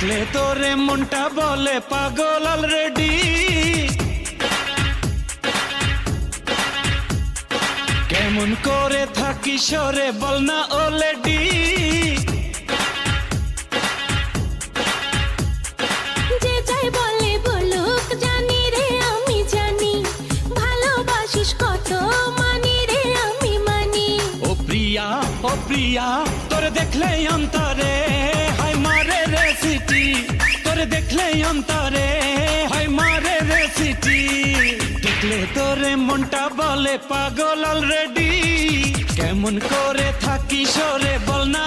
দেখলে তোরে মনটা বলে পাগল অলরেডি। কেমন করে থাকি সরে বল না অলরেডি। যে যাই বলে বলুক জানি রে আমি জানি, ভালোবাসিস কত মানি রে আমি মানি। ও প্রিয়া তোরে দেখলে অন্তরে হাই মারে রে সিটি। তোরে দেখলে অন্তরে হাই মারে রে সিটি। দেখলে তোরে মনটা বলে পাগল অলরেডি। কেমন করে থাকি সরে বল না